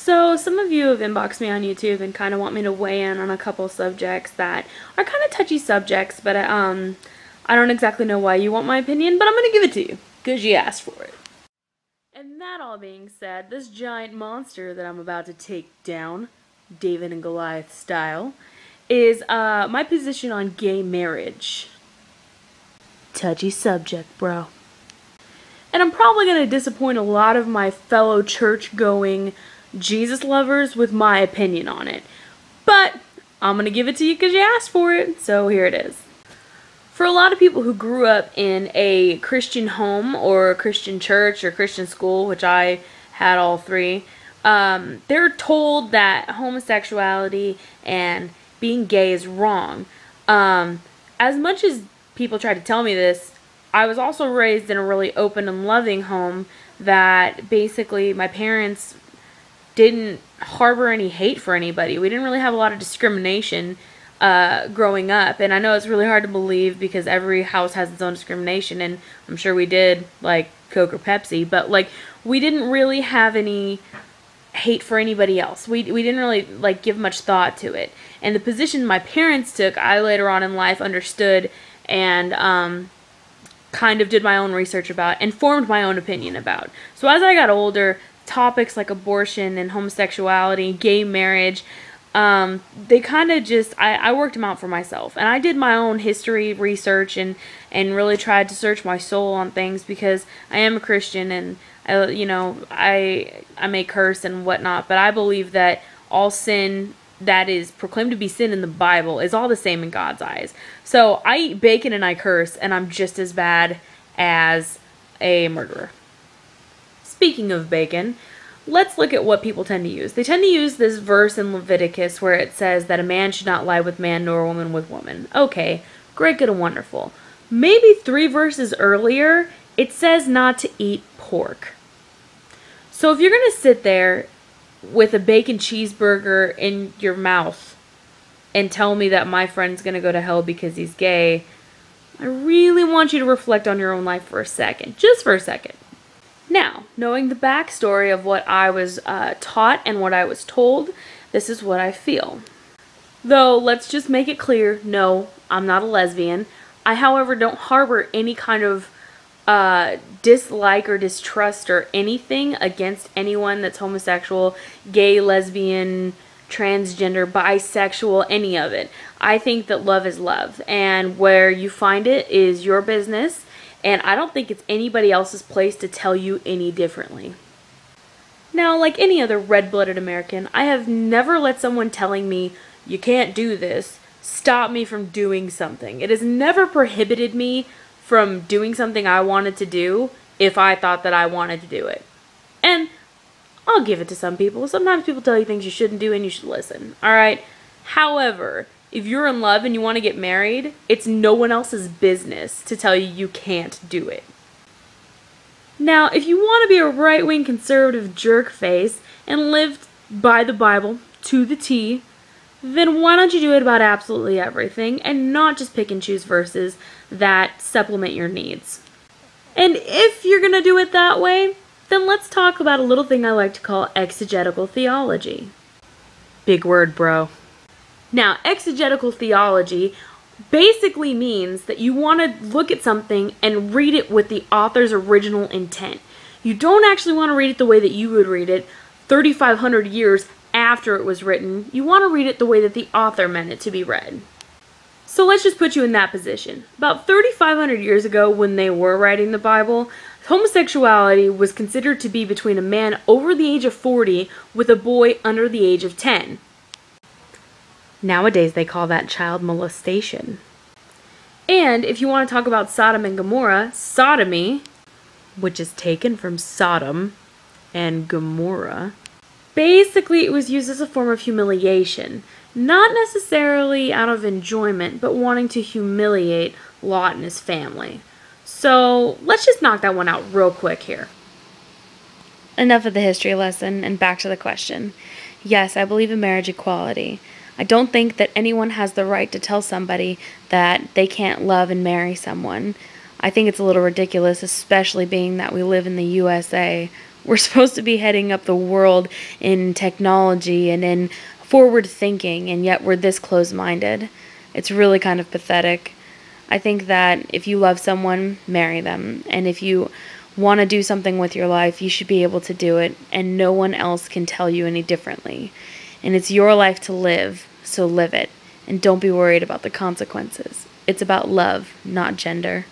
So some of you have inboxed me on YouTube and kind of want me to weigh in on a couple subjects that are kind of touchy subjects, but I don't exactly know why you want my opinion, but I'm going to give it to you because you asked for it. And that all being said, this giant monster that I'm about to take down, David and Goliath style, is my position on gay marriage. Touchy subject, bro. And I'm probably going to disappoint a lot of my fellow church-going Jesus lovers with my opinion on it. But I'm going to give it to you because you asked for it, so here it is. For a lot of people who grew up in a Christian home or a Christian church or Christian school, which I had all three, they're told that homosexuality and being gay is wrong. As much as people try to tell me this, I was also raised in a really open and loving home that basically my parents didn't harbor any hate for anybody. We didn't really have a lot of discrimination growing up, and I know it's really hard to believe because every house has its own discrimination, and I'm sure we did, like Coke or Pepsi, but like we didn't really have any hate for anybody else. We didn't really like give much thought to it. And the position my parents took, I later on in life understood and kind of did my own research about and formed my own opinion about. So as I got older, topics like abortion and homosexuality, gay marriage, they kind of just, I worked them out for myself. And I did my own history research and really tried to search my soul on things because I am a Christian and, I may curse and whatnot, but I believe that all sin that is proclaimed to be sin in the Bible is all the same in God's eyes. So I eat bacon and I curse, and I'm just as bad as a murderer. Speaking of bacon, let's look at what people tend to use. They tend to use this verse in Leviticus where it says that a man should not lie with man nor a woman with woman. Okay, great, good, and wonderful. Maybe 3 verses earlier, it says not to eat pork. So if you're going to sit there with a bacon cheeseburger in your mouth and tell me that my friend's going to go to hell because he's gay, I really want you to reflect on your own life for a second. Just for a second. Now, knowing the backstory of what I was taught and what I was told, this is what I feel. Though, let's just make it clear, no, I'm not a lesbian. I, however, don't harbor any kind of dislike or distrust or anything against anyone that's homosexual, gay, lesbian, transgender, bisexual, any of it. I think that love is love, and where you find it is your business, and I don't think it's anybody else's place to tell you any differently. Now, like any other red-blooded American, I have never let someone telling me, you can't do this, stop me from doing something. It has never prohibited me from doing something I wanted to do if I thought that I wanted to do it. And I'll give it to some people. Sometimes people tell you things you shouldn't do and you should listen. Alright? However, if you're in love and you want to get married, it's no one else's business to tell you you can't do it. Now, if you want to be a right-wing conservative jerk face and live by the Bible to the T, then why don't you do it about absolutely everything and not just pick and choose verses that supplement your needs? And if you're going to do it that way, then let's talk about a little thing I like to call exegetical theology. Big word, bro. Now, exegetical theology basically means that you want to look at something and read it with the author's original intent. You don't actually want to read it the way that you would read it 3,500 years after it was written. You want to read it the way that the author meant it to be read. So let's just put you in that position. About 3,500 years ago, when they were writing the Bible, homosexuality was considered to be between a man over the age of 40 with a boy under the age of 10. Nowadays, they call that child molestation. And if you want to talk about Sodom and Gomorrah, sodomy, which is taken from Sodom and Gomorrah, basically it was used as a form of humiliation. Not necessarily out of enjoyment, but wanting to humiliate Lot and his family. So let's just knock that one out real quick here. Enough of the history lesson and back to the question. Yes, I believe in marriage equality. I don't think that anyone has the right to tell somebody that they can't love and marry someone. I think it's a little ridiculous, especially being that we live in the USA We're supposed to be heading up the world in technology and in forward thinking, and yet we're this closed-minded. It's really kind of pathetic. I think that if you love someone, marry them. And if you want to do something with your life, you should be able to do it, and no one else can tell you any differently. And it's your life to live, so live it. And don't be worried about the consequences. It's about love, not gender.